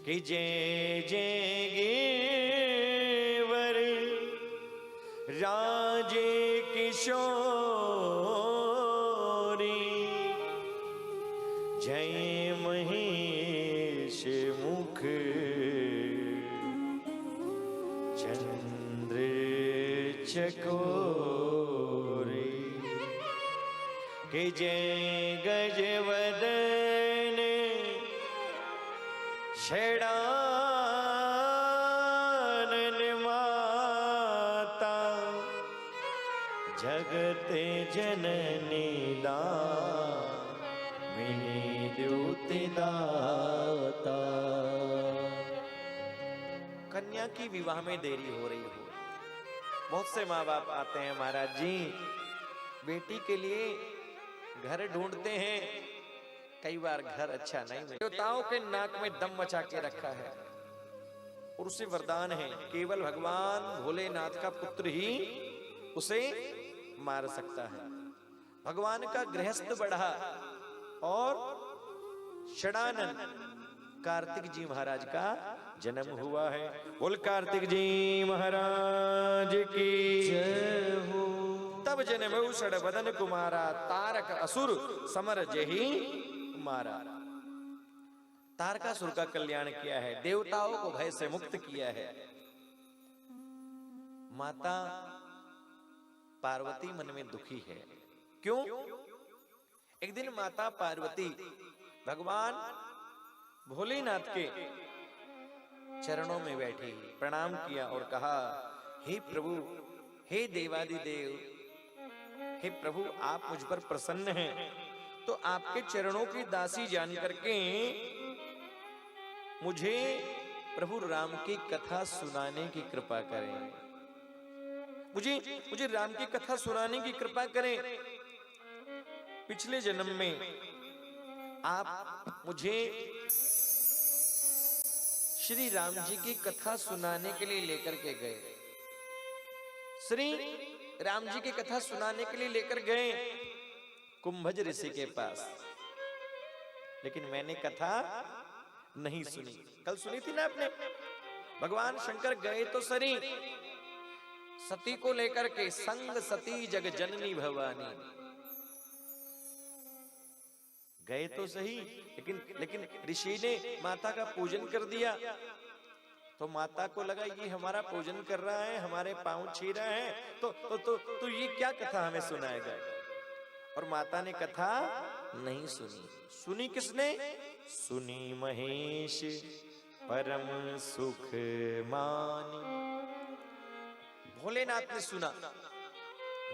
कि जय जय गिरिवर राजे किशोरी, जय महेश मुख चंद्र चकोरी, कि जय गजवदन षडानन माता, जगत जननी दामिनी द्युति दाता। कन्या की विवाह में देरी हो रही हो, बहुत से माँ बाप आते हैं, महाराज जी बेटी के लिए घर ढूंढते हैं, कई बार घर अच्छा नहीं मिलता। देवताओं के नाक में दम मचा के रखा है और उसे वरदान है, केवल भगवान भोलेनाथ का पुत्र ही उसे मार सकता है। भगवान का गृहस्थ बढ़ा और षडानन कार्तिक जी महाराज का जन्म हुआ है। बोल कार्तिक जी महाराज की जय हो। तब जन्म षडवदन कुमारा, तारक असुर समर जही मारा। तारकासुर का कल्याण किया है, देवताओं को भय से मुक्त किया है। माता पार्वती मन में दुखी है। क्यों? एक दिन माता पार्वती भगवान भोलेनाथ के चरणों में बैठी, प्रणाम किया और कहा, हे प्रभु, हे देवादिदेव, हे प्रभु, आप मुझ पर प्रसन्न हैं तो आपके चरणों की दासी जान करके मुझे प्रभु राम की कथा सुनाने की कृपा करें। मुझे राम की कथा सुनाने की कृपा करें। पिछले जन्म में आप मुझे श्री राम जी की कथा सुनाने के लिए लेकर के गए, श्री राम जी की कथा सुनाने के लिए लेकर गए कुंभज ऋषि के पास, लेकिन मैंने कथा नहीं सुनी। कल सुनी थी ना आपने, भगवान शंकर गए तो सरी सती को लेकर के, संग सती जग जननी भवानी, गए तो सही, लेकिन ऋषि ने माता का पूजन कर दिया तो माता को लगा ये हमारा पूजन कर रहा है, हमारे पांव छी रहा है, तो ये क्या कथा हमें सुनाएगा। और माता ने कथा नहीं सुनी। सुनी किसने? सुनी महेश परम सुख मानी। भोलेनाथ ने सुना,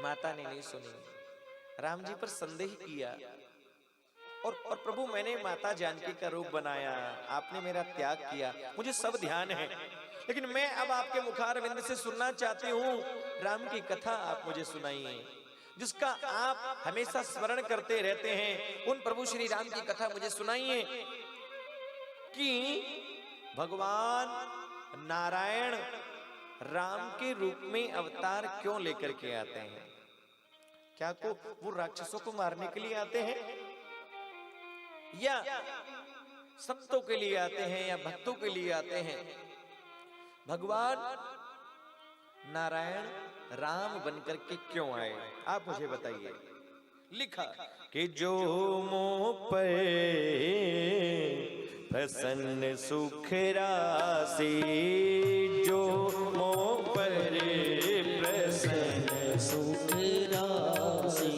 माता ने नहीं सुनी। राम जी पर संदेह किया और प्रभु, मैंने माता जानकी का रूप बनाया, आपने मेरा त्याग किया, मुझे सब ध्यान है, लेकिन मैं अब आपके मुखारविंद से सुनना चाहती हूँ, राम की कथा आप मुझे सुनाइए, जिसका आप हमेशा स्मरण करते रहते हैं। उन प्रभु श्री राम की कथा मुझे सुनाइए कि भगवान नारायण राम के रूप में अवतार क्यों लेकर के आते हैं। क्या को वो राक्षसों को मारने के लिए आते हैं, या संतों के लिए आते हैं, या भक्तों के लिए आते हैं। भगवान नारायण राम बनकर के क्यों आए, आप मुझे बताइए। लिखा कि जो मोह पर प्रसन्न सुख राशि, जो मोह पर प्रसन्न सुख राशि,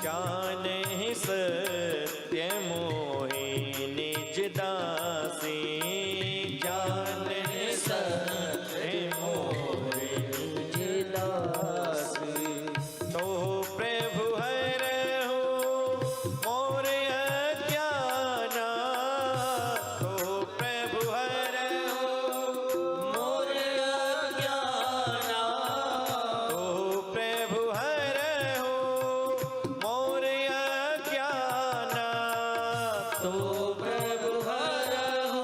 जाने सत्य मोहि निज दासी, जाने सत्य मोहि निज दासी। तो प्रभु हरहु मोर अज्ञाना, तो प्रभु हरहु मोर अज्ञाना, तो प्रभु हरहु मोर अज्ञाना, तो प्रभु हरहु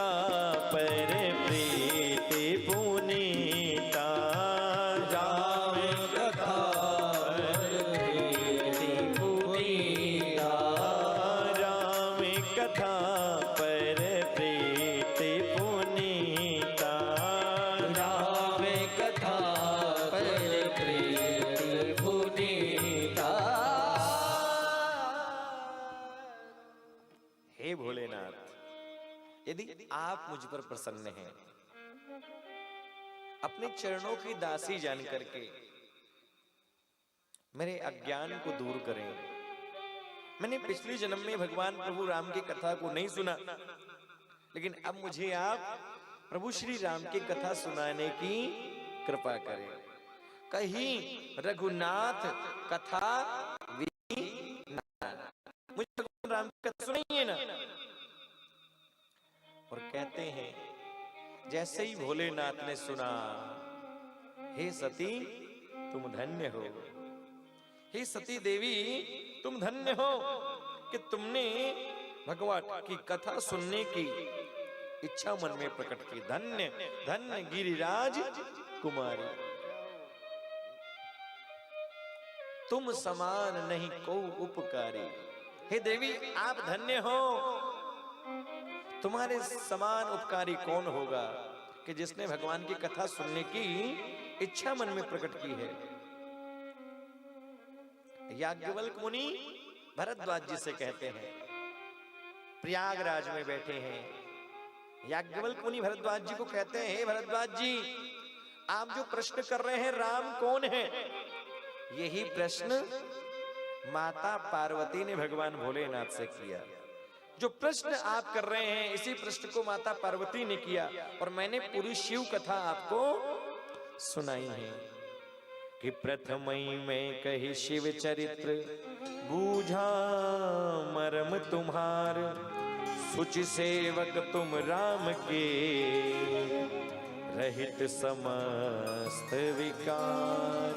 कथा पर प्रीति पुनीता, राम कथा पर प्रीति पुनीता, राम कथा पर प्रीति पुनीता, राम कथा पर प्रीति पुनीता। हे भोलेनाथ, यदि आप मुझ पर प्रसन्न हैं, अपने चरणों की दासी जान करके मेरे अज्ञान को दूर करें। मैंने पिछले जन्म में भगवान प्रभु राम की कथा को नहीं सुना, लेकिन अब मुझे आप प्रभु श्री राम की कथा सुनाने की कृपा करें। कहीं रघुनाथ कथा मुझे भगवान राम की कथा सुनाइए ना। और कहते हैं जैसे ही भोलेनाथ ने सुना, हे सती तुम धन्य हो, हे सती देवी तुम धन्य हो कि तुमने भगवान की कथा सुनने की इच्छा मन में प्रकट की। धन्य धन्य गिरिराज कुमारी, तुम समान नहीं को उपकारी। हे देवी आप धन्य हो, तुम्हारे समान उपकारी कौन होगा कि जिसने भगवान की कथा सुनने की इच्छा मन में प्रकट की है। याज्ञवल्क्य मुनि भरद्वाज जी से कहते हैं, प्रयागराज में बैठे हैं, याज्ञवल्क्य मुनि भरद्वाज जी को कहते हैं, हे भरद्वाज जी आप जो प्रश्न कर रहे हैं राम कौन है, यही प्रश्न माता पार्वती ने भगवान भोलेनाथ से किया। जो प्रश्न आप कर रहे हैं इसी प्रश्न को माता पार्वती ने किया और मैंने पूरी शिव कथा आपको सुनाई है कि प्रथमई में कही शिव चरित्र, बूझा मरम तुम्हार, सुचि सेवक तुम राम के, रहित समस्त विकार।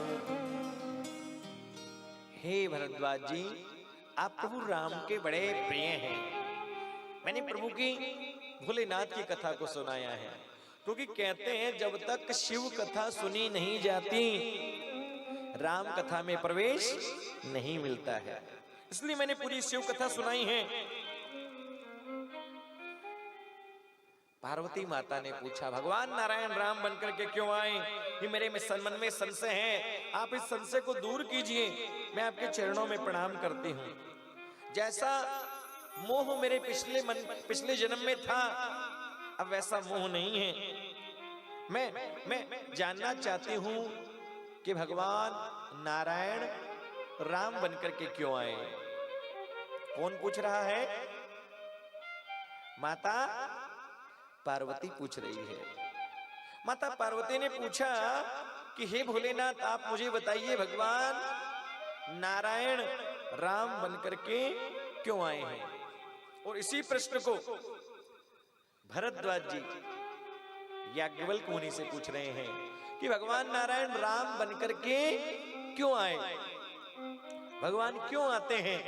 हे भरद्वाज जी आप प्रभु राम के बड़े प्रिय हैं। मैंने प्रभु की भोलेनाथ की कथा को सुनाया है, क्योंकि कहते हैं जब तक शिव कथा सुनी नहीं जाती राम कथा में प्रवेश नहीं मिलता है, इसलिए मैंने पूरी शिव कथा सुनाई है। पार्वती माता ने पूछा, भगवान नारायण राम बनकर के क्यों आए? ये मेरे मन में संशय है, आप इस संशय को दूर कीजिए। मैं आपके चरणों में प्रणाम करती हूँ। जैसा मोह मेरे पिछले जन्म में था, अब वैसा मोह नहीं है। मैं जानना चाहती हूँ कि भगवान नारायण राम बनकर के क्यों आए? कौन पूछ रहा है? माता पार्वती पूछ रही है। माता पार्वती ने पूछा कि हे भोलेनाथ आप मुझे बताइए भगवान नारायण राम बनकर के क्यों आए हैं? और इसी प्रश्न को भरद्वाज जी याज्ञवल्क्य मुनि से पूछ रहे हैं कि भगवान नारायण राम बनकर के क्यों आए, भगवान क्यों आते हैं?